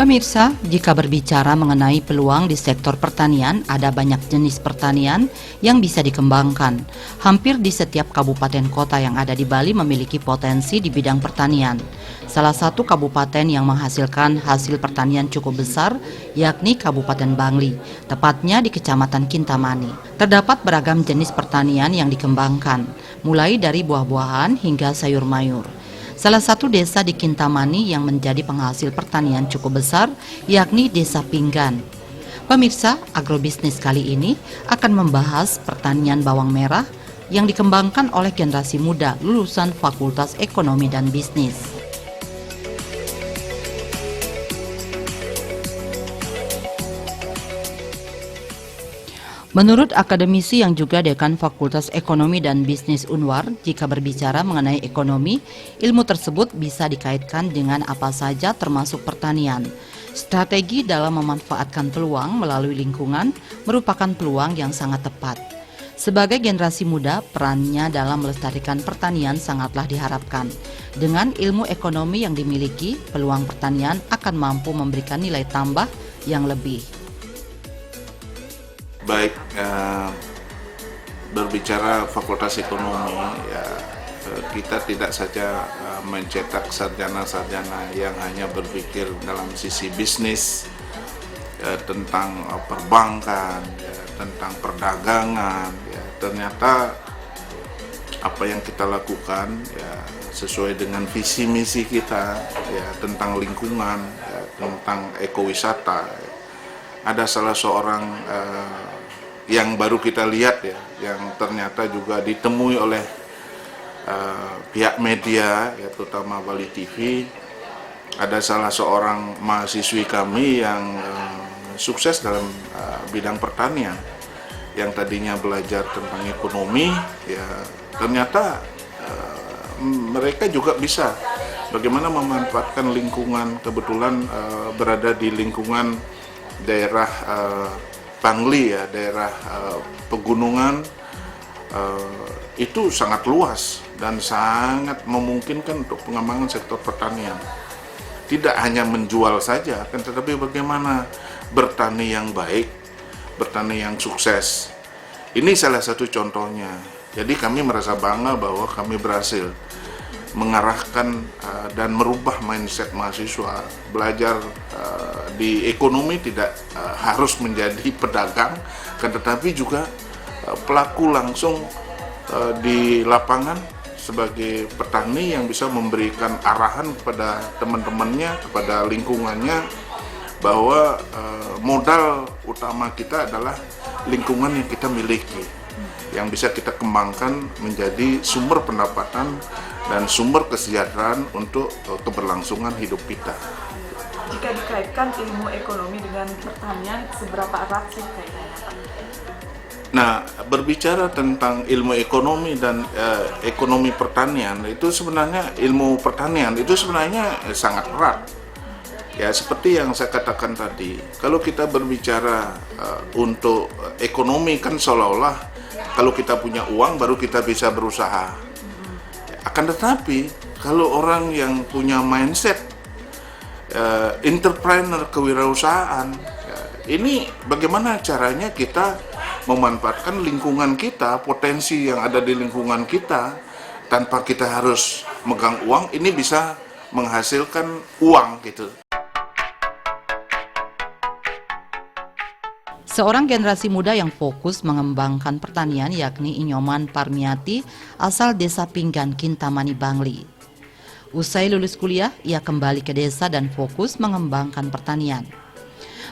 Pemirsa, jika berbicara mengenai peluang di sektor pertanian, ada banyak jenis pertanian yang bisa dikembangkan. Hampir di setiap kabupaten kota yang ada di Bali memiliki potensi di bidang pertanian. Salah satu kabupaten yang menghasilkan hasil pertanian cukup besar yakni Kabupaten Bangli, tepatnya di Kecamatan Kintamani. Terdapat beragam jenis pertanian yang dikembangkan, mulai dari buah-buahan hingga sayur mayur. Salah satu desa di Kintamani yang menjadi penghasil pertanian cukup besar yakni Desa Pinggan. Pemirsa, agrobisnis kali ini akan membahas pertanian bawang merah yang dikembangkan oleh generasi muda lulusan Fakultas Ekonomi dan Bisnis. Menurut akademisi yang juga dekan Fakultas Ekonomi dan Bisnis Unwar, jika berbicara mengenai ekonomi, ilmu tersebut bisa dikaitkan dengan apa saja termasuk pertanian. Strategi dalam memanfaatkan peluang melalui lingkungan merupakan peluang yang sangat tepat. Sebagai generasi muda, perannya dalam melestarikan pertanian sangatlah diharapkan. Dengan ilmu ekonomi yang dimiliki, peluang pertanian akan mampu memberikan nilai tambah yang lebih. Baik, berbicara Fakultas Ekonomi, ya, kita tidak saja mencetak sarjana-sarjana yang hanya berpikir dalam sisi bisnis, tentang perbankan, ya, tentang perdagangan. Ya, ternyata apa yang kita lakukan ya, sesuai dengan visi misi kita, ya, tentang lingkungan, ya, tentang ekowisata. Ya. Ada salah seorang yang baru kita lihat ya, yang ternyata juga ditemui oleh pihak media, ya, terutama Bali TV. Ada salah seorang mahasiswi kami yang sukses dalam bidang pertanian, yang tadinya belajar tentang ekonomi, ya ternyata mereka juga bisa bagaimana memanfaatkan lingkungan. Kebetulan berada di lingkungan daerah Bangli, ya, daerah pegunungan, itu sangat luas dan sangat memungkinkan untuk pengembangan sektor pertanian. Tidak hanya menjual saja, kan, tetapi bagaimana bertani yang baik, bertani yang sukses. Ini salah satu contohnya. Jadi kami merasa bangga bahwa kami berhasil mengarahkan dan merubah mindset mahasiswa. Belajar di ekonomi tidak harus menjadi pedagang, kan, tetapi juga pelaku langsung di lapangan sebagai petani yang bisa memberikan arahan kepada teman-temannya, kepada lingkungannya, bahwa modal utama kita adalah lingkungan yang kita miliki, yang bisa kita kembangkan menjadi sumber pendapatan dan sumber kesejahteraan untuk keberlangsungan hidup kita. Jika dikaitkan ilmu ekonomi dengan pertanian, seberapa erat sih kaitannya, Pak? Nah, berbicara tentang ilmu ekonomi dan ekonomi pertanian, itu sebenarnya ilmu pertanian itu sebenarnya sangat erat. Ya, seperti yang saya katakan tadi, kalau kita berbicara untuk ekonomi, kan seolah-olah kalau kita punya uang baru kita bisa berusaha. Akan tetapi kalau orang yang punya mindset entrepreneur, kewirausahaan, ya, ini bagaimana caranya kita memanfaatkan lingkungan kita, potensi yang ada di lingkungan kita, tanpa kita harus megang uang, ini bisa menghasilkan uang gitu. Seorang generasi muda yang fokus mengembangkan pertanian yakni Inyoman Parmiati asal Desa Pinggan, Kintamani, Bangli. Usai lulus kuliah, ia kembali ke desa dan fokus mengembangkan pertanian.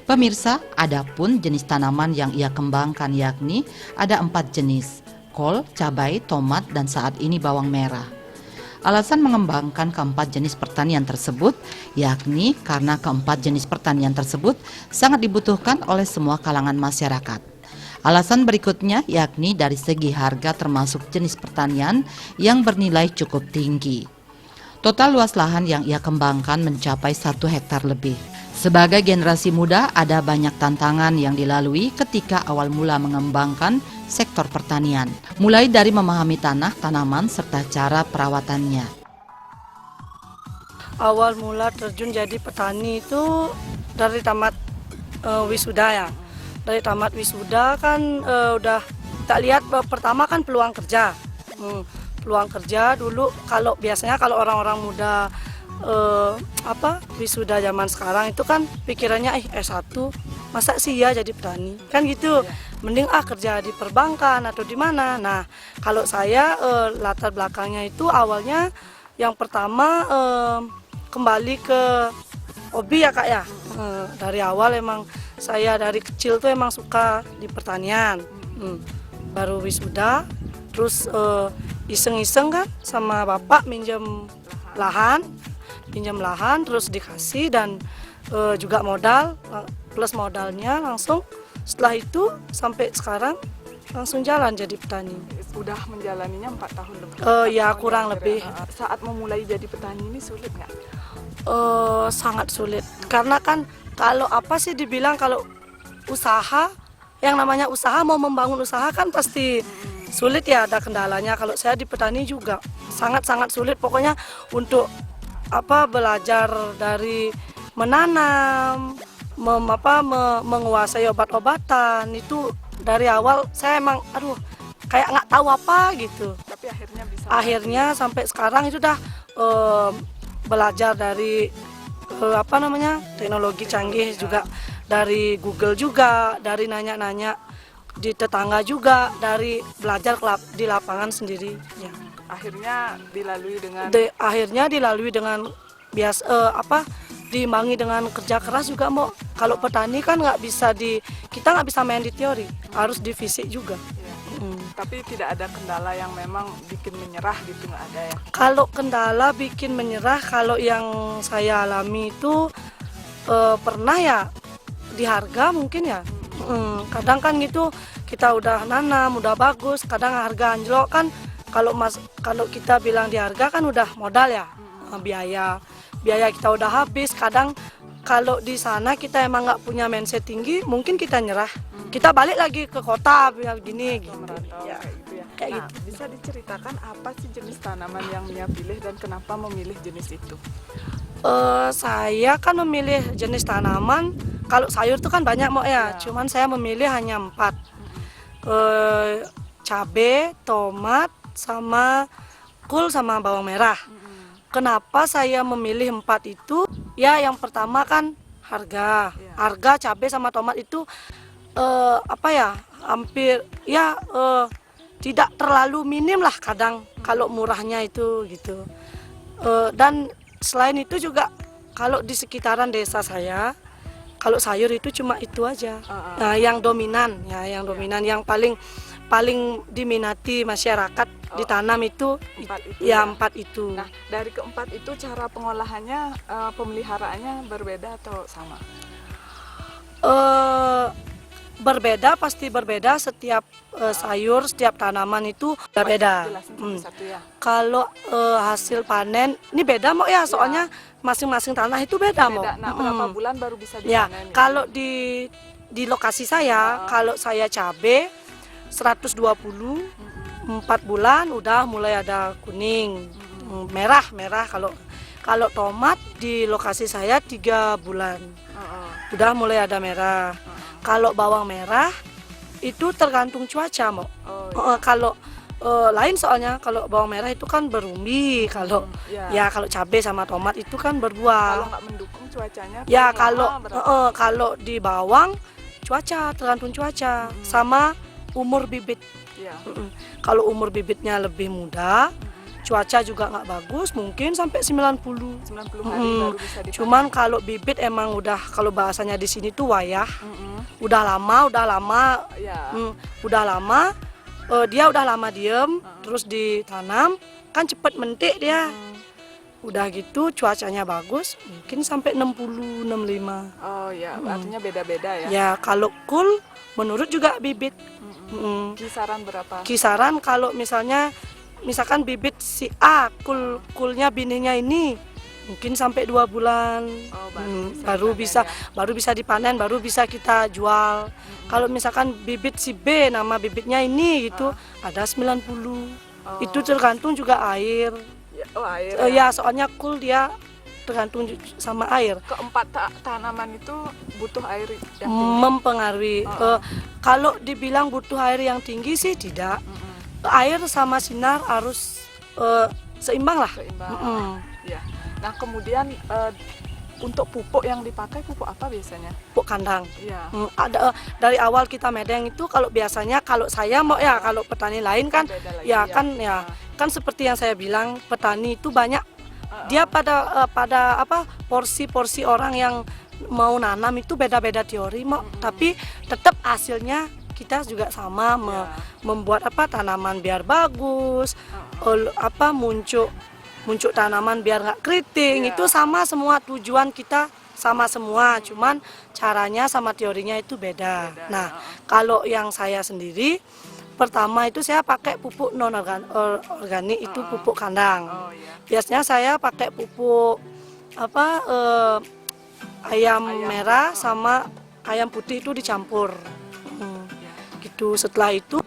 Pemirsa, ada pun jenis tanaman yang ia kembangkan yakni ada 4 jenis, kol, cabai, tomat, dan saat ini bawang merah. Alasan mengembangkan keempat jenis pertanian tersebut yakni karena keempat jenis pertanian tersebut sangat dibutuhkan oleh semua kalangan masyarakat. Alasan berikutnya yakni dari segi harga termasuk jenis pertanian yang bernilai cukup tinggi. Total luas lahan yang ia kembangkan mencapai 1 hektar lebih. Sebagai generasi muda, ada banyak tantangan yang dilalui ketika awal mula mengembangkan sektor pertanian, mulai dari memahami tanah, tanaman, serta cara perawatannya. Awal mula terjun jadi petani itu dari tamat wisuda ya. Dari tamat wisuda kan udah tak lihat pertama kan peluang kerja. Peluang kerja dulu kalau biasanya kalau orang-orang muda wisuda zaman sekarang itu kan pikirannya S1 masa sih ya jadi petani kan gitu, mending kerja di perbankan atau di mana. Nah kalau saya latar belakangnya itu awalnya yang pertama kembali ke hobi ya Kak ya. Dari awal emang saya dari kecil tuh emang suka di pertanian. Baru wisuda terus iseng-iseng kan sama bapak minjem lahan terus dikasih dan juga modal plus modalnya langsung setelah itu sampai sekarang langsung jalan jadi petani. Udah menjalaninya 4 tahun lebih. Ya kurang lebih. Saat memulai jadi petani ini sulit nggak? Sangat sulit karena kan kalau dibilang kalau usaha, yang namanya usaha mau membangun usaha kan pasti sulit ya, ada kendalanya. Kalau saya di petani juga sangat-sangat sulit pokoknya untuk belajar dari menanam, menguasai obat-obatan itu dari awal saya emang kayak nggak tahu apa gitu. Tapi akhirnya bisa. Akhirnya sampai sekarang itu udah belajar dari teknologi canggih juga, dari Google juga, dari nanya-nanya di tetangga juga, dari belajar di lapangan sendiri. Ya. Akhirnya dilalui dengan diimbangi dengan kerja keras juga, Mbok. Kalau petani kan kita nggak bisa main di teori, harus di fisik juga. Tapi tidak ada kendala yang memang bikin menyerah gitu, nggak ada ya? Kalau kendala bikin menyerah, kalau yang saya alami itu pernah ya di harga mungkin ya. Kadang kan gitu kita udah nanam, udah bagus, kadang harga anjlok kan. Kalau kita bilang di harga kan udah modal ya, biaya kita udah habis. Kadang kalau di sana kita emang nggak punya mindset tinggi, mungkin kita nyerah. Kita balik lagi ke kota begini gitu. Ya. Kayak gitu. Bisa diceritakan apa sih jenis tanaman yang Mia pilih dan kenapa memilih jenis itu? Saya kan memilih jenis tanaman, kalau sayur itu kan banyak Mbak ya. Cuman saya memilih hanya 4. Cabai, tomat, sama kul sama bawang merah. Kenapa saya memilih 4 itu? Ya yang pertama kan harga. Harga cabai sama tomat itu hampir tidak terlalu minim lah kadang kalau murahnya itu gitu. Dan selain itu juga kalau di sekitaran desa saya, kalau sayur itu cuma itu aja. Nah, yang dominan yang paling diminati masyarakat ditanam itu 4 itu. Nah, dari keempat itu cara pengolahannya, pemeliharaannya berbeda atau sama? Pasti berbeda, setiap sayur, setiap tanaman itu berbeda. Kalau hasil panen ini beda Mbak ya, soalnya masing-masing tanah itu beda Mbak. Nah, berapa bulan baru bisa dipanen? Ya, kalau di lokasi saya, kalau saya cabai 120 4 bulan udah mulai ada kuning, merah. Kalau tomat di lokasi saya 3 bulan udah mulai ada merah. Kalau bawang merah itu tergantung cuaca Mbak. Kalau lain soalnya kalau bawang merah itu kan berumbi, kalau kalau cabai sama tomat itu kan berbuah. Kalau nggak mendukung cuacanya? Ya kalau di bawang tergantung cuaca sama umur bibit. Kalau umur bibitnya lebih muda, cuaca juga nggak bagus, mungkin sampai 90 hari baru bisa dipanen. Cuman kalau bibit emang udah, kalau bahasanya di sini tuh wayah, udah lama, dia udah lama diem, terus ditanam, kan cepet mentik dia. Udah gitu cuacanya bagus, mungkin sampai 60, 65. Oh ya, artinya beda-beda ya? Ya, kalau kul menurut juga bibit. Kisaran berapa? Kisaran kalau misalkan bibit si A, kulnya binihnya ini mungkin sampai 2 bulan. Baru bisa dipanen, baru bisa kita jual. Kalau misalkan bibit si B, nama bibitnya ini gitu, ada 90. Itu tergantung juga air. Air. Ya soalnya kul dia tergantung sama air. Keempat tanaman itu butuh air yang tinggi. Mempengaruhi. Kalau dibilang butuh air yang tinggi sih tidak. Air sama sinar harus seimbang lah. Seimbang. Ya. Nah kemudian untuk pupuk yang dipakai pupuk apa biasanya? Pupuk kandang. Iya. Ada dari awal kita medeng itu kalau biasanya kalau saya mau ya kalau petani lain kan Beda lagi, ya ya. kan seperti yang saya bilang petani itu banyak dia pada porsi-porsi orang yang mau nanam itu beda-beda teori tapi tetap hasilnya kita juga sama membuat tanaman biar bagus muncul tanaman biar nggak keriting itu sama semua tujuan kita sama semua cuman caranya sama teorinya itu beda. Nah kalau yang saya sendiri pertama itu saya pakai pupuk non organik itu pupuk kandang. Biasanya saya pakai pupuk ayam merah sama ayam putih itu dicampur gitu. Setelah itu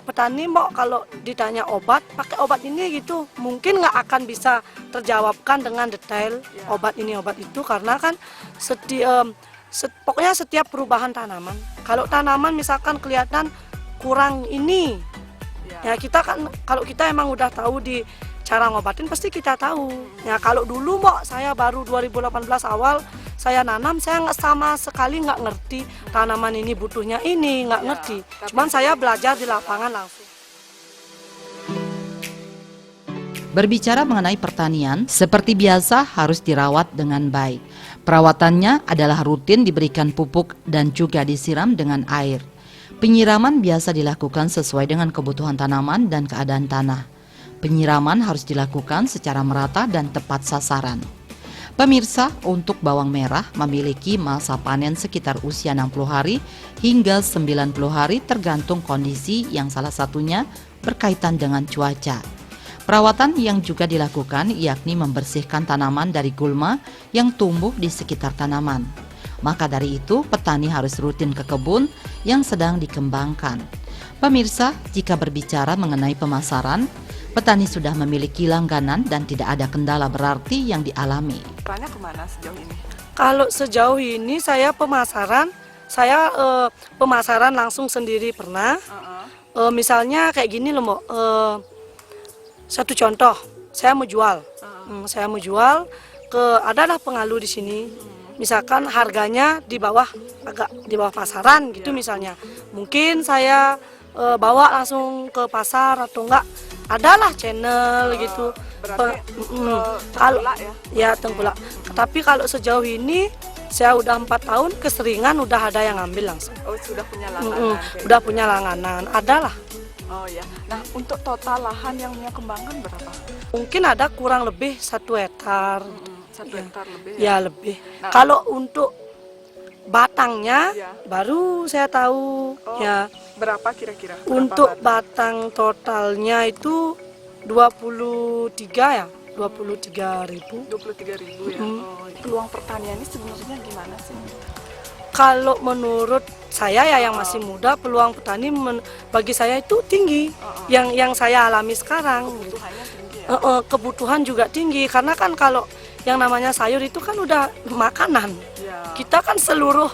petani mau kalau ditanya obat pakai obat ini gitu mungkin nggak akan bisa terjawabkan dengan detail obat ini obat itu karena kan pokoknya setiap perubahan tanaman kalau tanaman misalkan kelihatan kurang ini ya kita kan kalau kita emang udah tahu di cara ngobatin pasti kita tahu ya. Kalau dulu saya baru 2018 awal saya nanam saya sama sekali nggak ngerti tanaman ini butuhnya ini nggak ngerti cuman saya belajar di lapangan langsung. Berbicara mengenai pertanian, seperti biasa harus dirawat dengan baik. Perawatannya adalah rutin diberikan pupuk dan juga disiram dengan air. Penyiraman biasa dilakukan sesuai dengan kebutuhan tanaman dan keadaan tanah. Penyiraman harus dilakukan secara merata dan tepat sasaran. Pemirsa, untuk bawang merah memiliki masa panen sekitar usia 60 hari hingga 90 hari tergantung kondisi yang salah satunya berkaitan dengan cuaca. Perawatan yang juga dilakukan yakni membersihkan tanaman dari gulma yang tumbuh di sekitar tanaman. Maka dari itu, petani harus rutin ke kebun yang sedang dikembangkan. Pemirsa, jika berbicara mengenai pemasaran, petani sudah memiliki langganan dan tidak ada kendala berarti yang dialami. Arahnya kemana sejauh ini? Kalau sejauh ini saya pemasaran langsung sendiri pernah. Misalnya kayak gini loh Mbak, satu contoh, saya mau jual adalah pengalu di sini. Misalkan harganya agak di bawah pasaran gitu misalnya. Mungkin saya bawa langsung ke pasar atau enggak adalah channel gitu. Kalau tengkulak. Tapi kalau sejauh ini saya udah 4 tahun keseringan udah ada yang ngambil langsung. Oh sudah punya langganan? Udah punya langganan, adalah. Oh ya. Nah untuk total lahan yang Mia kembangkan berapa? Mungkin ada kurang lebih 1 hektar. 1 hektar lebih ya? Ya lebih. Nah, kalau untuk batangnya baru saya tahu ya. Berapa kira-kira? Untuk batang totalnya itu 23 ya, 23.000. 23.000 ya. Peluang pertanian ini sebenarnya gimana sih? Kalau menurut saya ya yang masih muda, peluang petani bagi saya itu tinggi. Yang saya alami sekarang. Kebutuhannya tinggi ya? Kebutuhan juga tinggi karena kan kalau yang namanya sayur itu kan udah makanan. Kita kan seluruh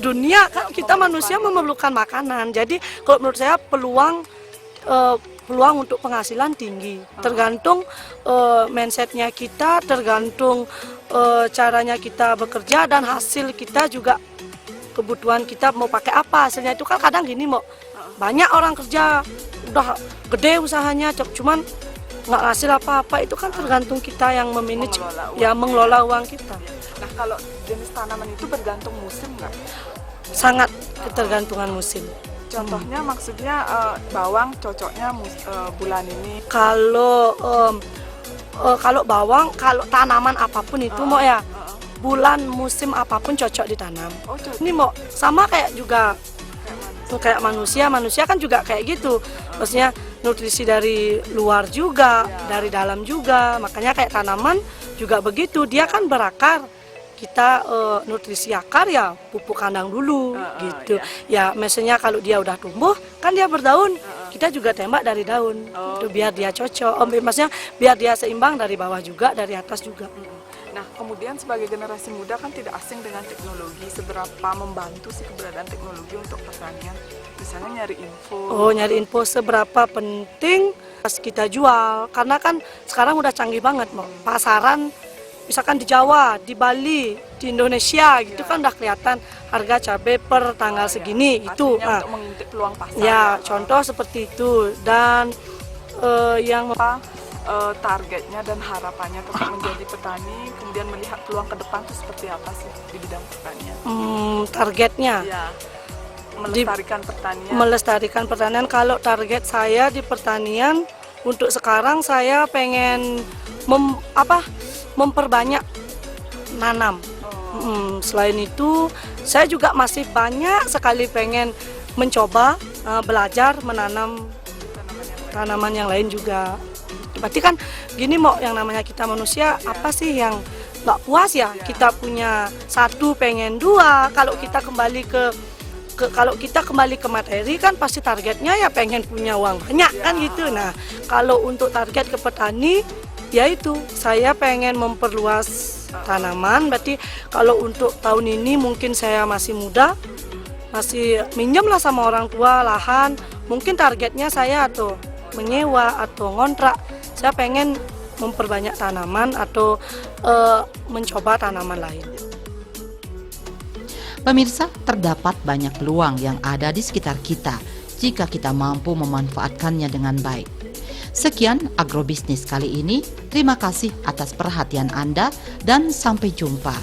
dunia kan kita manusia memerlukan makanan. Jadi kalau menurut saya peluang untuk penghasilan tinggi. Tergantung mindsetnya kita, tergantung caranya kita bekerja dan hasil kita juga kebutuhan kita mau pakai apa hasilnya itu kan kadang gini banyak orang kerja udah gede usahanya cuman nggak hasil apa-apa itu kan tergantung kita yang memanage mengelola uang kita. Nah kalau jenis tanaman itu bergantung musim nggak? Sangat ketergantungan musim. Contohnya maksudnya bawang cocoknya bulan ini. Kalau bawang, kalau tanaman apapun itu bulan musim apapun cocok ditanam. Ini sama kayak juga kayak manusia kan juga kayak gitu. Maksudnya nutrisi dari luar juga, dari dalam juga. Makanya kayak tanaman juga begitu, dia kan berakar. Kita nutrisi akar ya pupuk kandang dulu gitu. Ya maksudnya kalau dia udah tumbuh kan dia berdaun, kita juga tembak dari daun. Itu biar dia cocok. Maksudnya biar dia seimbang dari bawah juga, dari atas juga. Nah, kemudian sebagai generasi muda kan tidak asing dengan teknologi. Seberapa membantu sih keberadaan teknologi untuk pertanian? Misalnya nyari info. Oh, nyari info seberapa penting pas kita jual. Karena kan sekarang udah canggih banget, mau pasaran misalkan di Jawa, di Bali, di Indonesia gitu kan udah kelihatan harga cabai per tanggal segini itu. Artinya untuk mengintip peluang pasar. Ya, contoh seperti itu. Dan yang targetnya dan harapannya untuk menjadi petani, kemudian melihat peluang ke depan itu seperti apa sih di bidang pertanian? Targetnya Ya, melestarikan pertanian. melestarikan pertanian. Kalau target saya di pertanian untuk sekarang saya pengen memperbanyak nanam. Selain itu saya juga masih banyak sekali pengen mencoba belajar menanam tanaman yang lain juga. Berarti kan gini, mau yang namanya kita manusia apa sih yang nggak puas ya? Kita punya satu pengen dua. Kalau kita kembali ke materi kan pasti targetnya ya pengen punya uang banyak kan gitu. Nah, kalau untuk target ke petani yaitu saya pengen memperluas tanaman. Berarti kalau untuk tahun ini mungkin saya masih muda, masih minjem lah sama orang tua lahan. Mungkin targetnya saya atau menyewa atau ngontrak. Saya pengen memperbanyak tanaman atau mencoba tanaman lain. Pemirsa, terdapat banyak peluang yang ada di sekitar kita jika kita mampu memanfaatkannya dengan baik. Sekian Agrobisnis kali ini. Terima kasih atas perhatian Anda dan sampai jumpa.